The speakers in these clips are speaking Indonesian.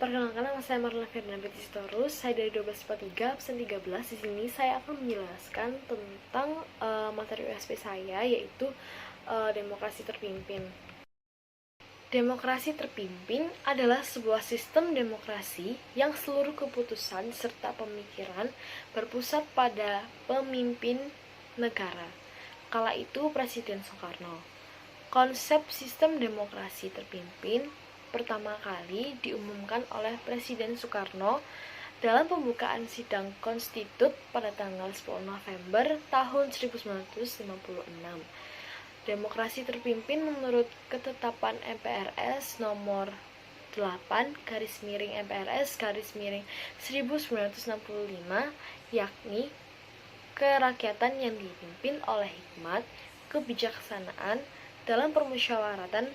Perkenalkan, nama saya Marlena Ferdinand Sitorus. Saya dari 1243 absen 13. Di sini saya akan menjelaskan tentang materi USP saya, yaitu demokrasi terpimpin. Demokrasi terpimpin adalah sebuah sistem demokrasi yang seluruh keputusan serta pemikiran berpusat pada pemimpin negara. Kala itu Presiden Soekarno. Konsep sistem demokrasi terpimpin pertama kali diumumkan oleh Presiden Soekarno dalam pembukaan sidang konstitut pada tanggal 10 November tahun 1956. Demokrasi terpimpin menurut ketetapan MPRS nomor 8/MPRS/1965, yakni kerakyatan yang dipimpin oleh hikmat, kebijaksanaan dalam permusyawaratan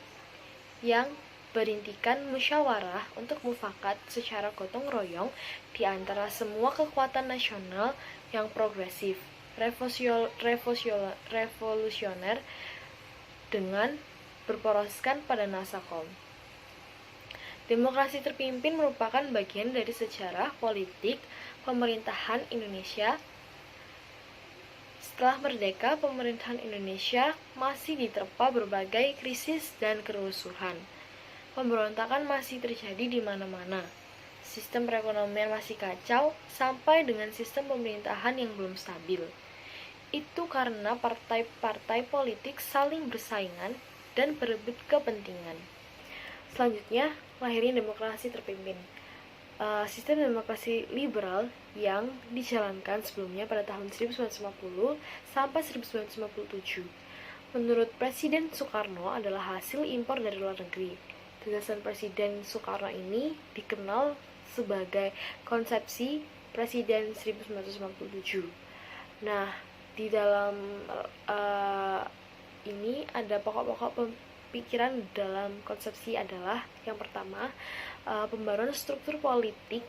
yang berintikan musyawarah untuk mufakat secara gotong royong di antara semua kekuatan nasional yang progresif, revolusioner dengan berporoskan pada nasakom. Demokrasi terpimpin merupakan bagian dari sejarah politik pemerintahan Indonesia. Setelah merdeka, pemerintahan Indonesia masih diterpa berbagai krisis dan kerusuhan. Pemberontakan masih terjadi di mana-mana. Sistem perekonomian masih kacau sampai dengan sistem pemerintahan yang belum stabil. Itu karena partai-partai politik saling bersaingan dan berebut kepentingan. Selanjutnya, lahirnya demokrasi terpimpin. Sistem demokrasi liberal yang dijalankan sebelumnya pada tahun 1950 sampai 1957. Menurut Presiden Soekarno adalah hasil impor dari luar negeri. Gagasan Presiden Soekarno ini dikenal sebagai konsepsi Presiden 1957. Nah, di dalam ini ada pokok-pokok pikiran dalam konsepsi adalah yang pertama, pembaruan struktur politik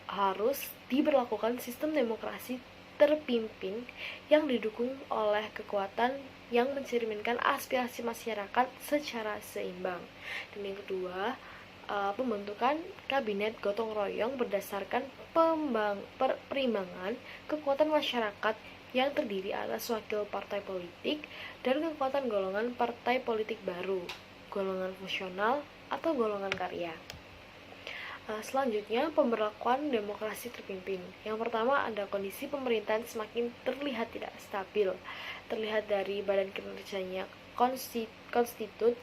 harus diberlakukan sistem demokrasi terpimpin yang didukung oleh kekuatan yang mencerminkan aspirasi masyarakat secara seimbang. Dan yang kedua, pembentukan kabinet gotong royong berdasarkan perimbangan kekuatan masyarakat yang terdiri atas wakil partai politik dan kekuatan golongan partai politik baru, golongan fungsional atau golongan karya. Selanjutnya, pemberlakuan demokrasi terpimpin. Yang pertama, ada kondisi pemerintahan semakin terlihat tidak stabil, terlihat dari badan kinerjanya konstitut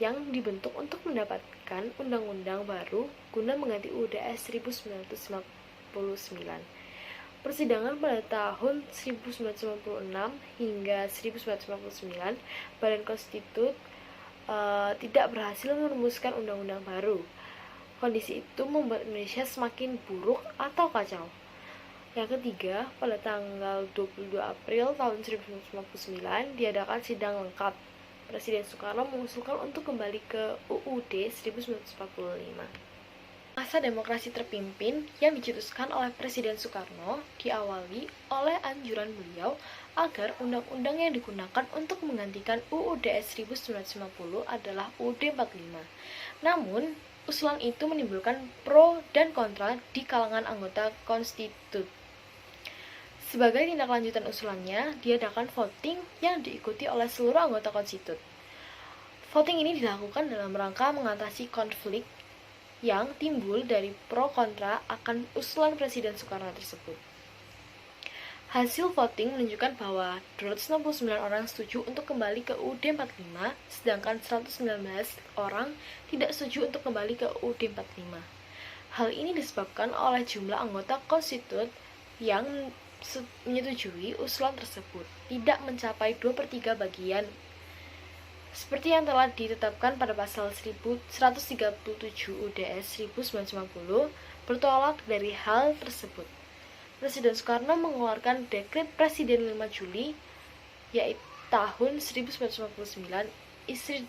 yang dibentuk untuk mendapatkan undang-undang baru guna mengganti UUD 1959. Persidangan pada tahun 1996 hingga 1999, badan konstitut tidak berhasil merumuskan undang-undang baru. Kondisi itu membuat Indonesia semakin buruk atau kacau. Yang ketiga, pada tanggal 22 April tahun 1999 diadakan sidang lengkap. Presiden Soekarno mengusulkan untuk kembali ke UUD 1945. Masa demokrasi terpimpin yang dicetuskan oleh Presiden Soekarno diawali oleh anjuran beliau agar undang-undang yang digunakan untuk menggantikan UUD 1950 adalah UUD 45. Namun, usulan itu menimbulkan pro dan kontra di kalangan anggota konstitut. Sebagai tindak lanjutan usulannya, diadakan voting yang diikuti oleh seluruh anggota konstitut. Voting ini dilakukan dalam rangka mengatasi konflik yang timbul dari pro kontra akan usulan Presiden Soekarno tersebut. Hasil voting menunjukkan bahwa 269 orang setuju untuk kembali ke UUD 45, sedangkan 119 orang tidak setuju untuk kembali ke UUD 45. Hal ini disebabkan oleh jumlah anggota konstitut yang menyetujui usulan tersebut tidak mencapai 2/3 bagian seperti yang telah ditetapkan pada pasal 137 UDS 1950, bertolak dari hal tersebut. Presiden Soekarno mengeluarkan Dekret Presiden 5 Juli, yaitu tahun 1959. Isi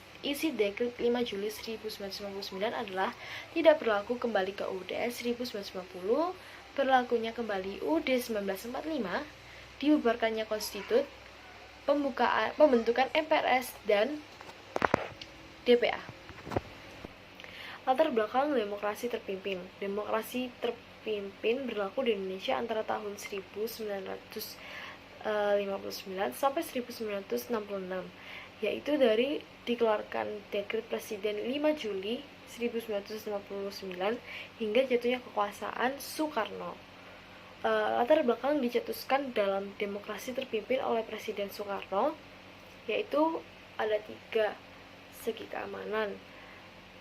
Dekret 5 Juli 1959 adalah tidak berlaku kembali ke UUD 1950, berlakunya kembali UUD 1945, dibubarkannya konstitut, pembentukan MPRS dan DPA. Latar belakang demokrasi terpimpin. Demokrasi terpimpin berlaku di Indonesia antara tahun 1959 sampai 1966, yaitu dari dikeluarkan Dekret Presiden 5 Juli 1959 hingga jatuhnya kekuasaan Soekarno. Latar belakang dicetuskan dalam demokrasi terpimpin oleh Presiden Soekarno, yaitu ada 3 segi keamanan.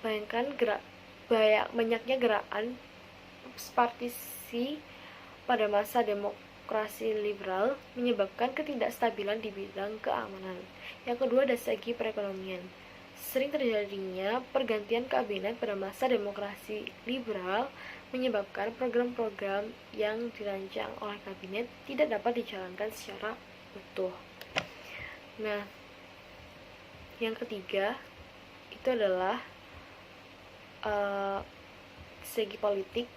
Bayangkan banyaknya gerakan partisi pada masa demokrasi liberal menyebabkan ketidakstabilan di bidang keamanan. Yang kedua dari segi perekonomian. Sering terjadinya pergantian kabinet pada masa demokrasi liberal menyebabkan program-program yang dirancang oleh kabinet tidak dapat dijalankan secara utuh. Nah, yang ketiga itu adalah segi politik.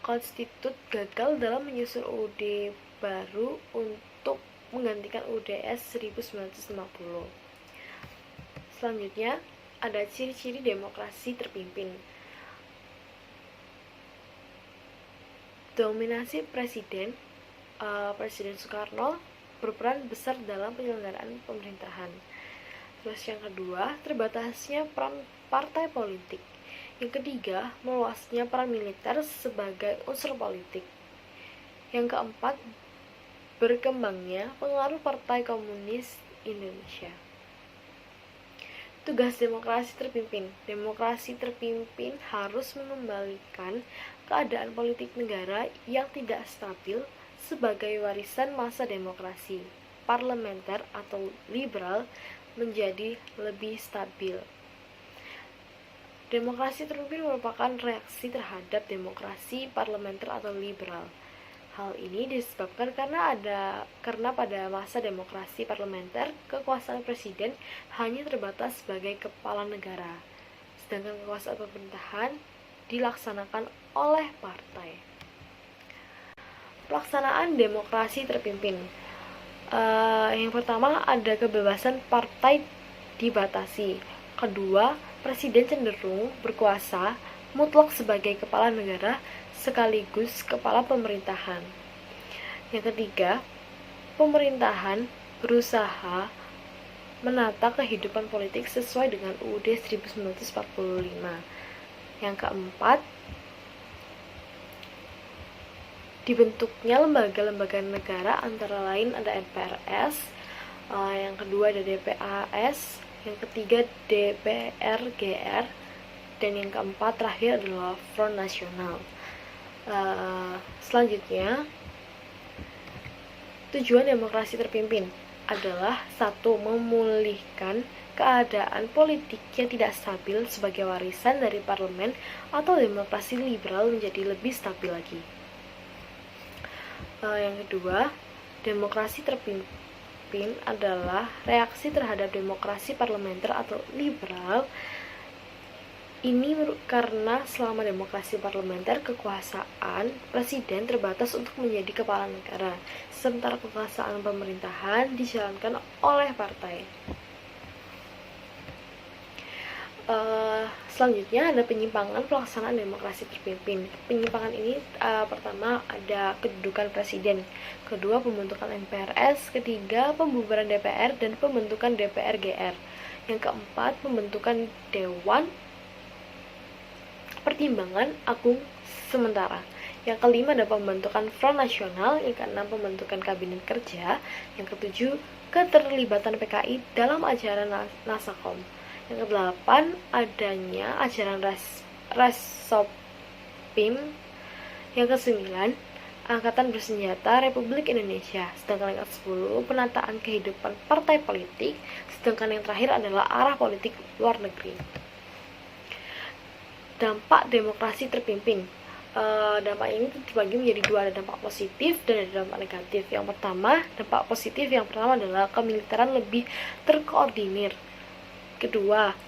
Konstitut gagal dalam menyusun UUD baru untuk menggantikan UUDS 1950. Selanjutnya ada ciri-ciri demokrasi terpimpin. Dominasi Presiden Soekarno berperan besar dalam penyelenggaraan pemerintahan. Terus yang kedua, terbatasnya peran partai politik. Yang ketiga, meluasnya peran militer sebagai unsur politik. Yang keempat, berkembangnya pengaruh Partai Komunis Indonesia. Tugas demokrasi terpimpin. Demokrasi terpimpin harus mengembalikan keadaan politik negara yang tidak stabil sebagai warisan masa demokrasi parlementer atau liberal menjadi lebih stabil. Demokrasi terpimpin merupakan reaksi terhadap demokrasi parlementer atau liberal. Hal ini disebabkan karena pada masa demokrasi parlementer, kekuasaan presiden hanya terbatas sebagai kepala negara, sedangkan kekuasaan pemerintahan dilaksanakan oleh partai. Pelaksanaan demokrasi terpimpin. Yang pertama ada kebebasan partai dibatasi. Kedua, presiden cenderung berkuasa mutlak sebagai kepala negara sekaligus kepala pemerintahan. Yang ketiga, pemerintahan berusaha menata kehidupan politik sesuai dengan UUD 1945. Yang keempat, dibentuknya lembaga-lembaga negara antara lain ada MPRS, yang kedua ada DPAS, yang ketiga DPR-GR, dan yang keempat terakhir adalah Front Nasional. Selanjutnya, tujuan demokrasi terpimpin adalah 1. Memulihkan keadaan politik yang tidak stabil sebagai warisan dari parlemen atau demokrasi liberal menjadi lebih stabil lagi. Yang kedua, demokrasi terpimpin adalah reaksi terhadap demokrasi parlementer atau liberal. Ini karena selama demokrasi parlementer, kekuasaan presiden terbatas untuk menjadi kepala negara, sementara kekuasaan pemerintahan dijalankan oleh partai. Selanjutnya ada penyimpangan pelaksanaan demokrasi terpimpin. Penyimpangan ini pertama ada kedudukan presiden, kedua pembentukan MPRS, ketiga pembubaran DPR dan pembentukan DPR-GR, yang keempat pembentukan Dewan Pertimbangan Agung sementara, yang kelima ada pembentukan Front Nasional, yang keenam pembentukan Kabinet Kerja, yang ketujuh keterlibatan PKI dalam ajaran Nasakom, yang kedelapan adanya ajaran Resopim, yang kesembilan Angkatan Bersenjata Republik Indonesia, sedangkan yang ke-10 penataan kehidupan partai politik, sedangkan yang terakhir adalah arah politik luar negeri. Dampak demokrasi terpimpin. Dampak ini dibagi menjadi dua, ada dampak positif dan ada dampak negatif. Yang pertama, dampak positif yang pertama adalah kemiliteran lebih terkoordinir. Kedua,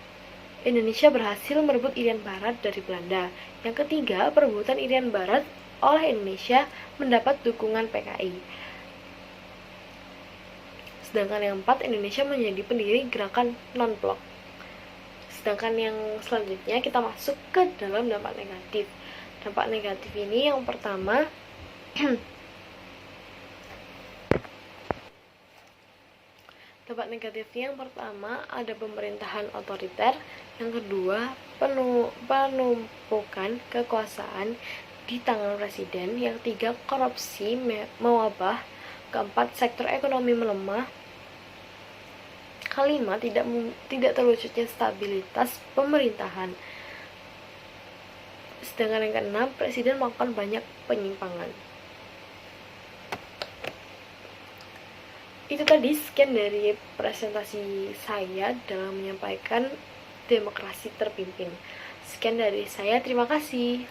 Indonesia berhasil merebut Irian Barat dari Belanda. Yang ketiga, perebutan Irian Barat oleh Indonesia mendapat dukungan PKI. Sedangkan yang keempat, Indonesia menjadi pendiri gerakan non-blok. Sedangkan yang selanjutnya kita masuk ke dalam dampak negatif. Dampak negatif ini yang pertama dampak negatifnya yang pertama ada pemerintahan otoriter, yang kedua penumpukan kekuasaan di tangan presiden, yang tiga korupsi mewabah, keempat sektor ekonomi melemah, kelima tidak terwujudnya stabilitas pemerintahan. Sedangkan yang keenam, presiden melakukan banyak penyimpangan. Itu tadi sekian dari presentasi saya dalam menyampaikan demokrasi terpimpin. Sekian dari saya, terima kasih.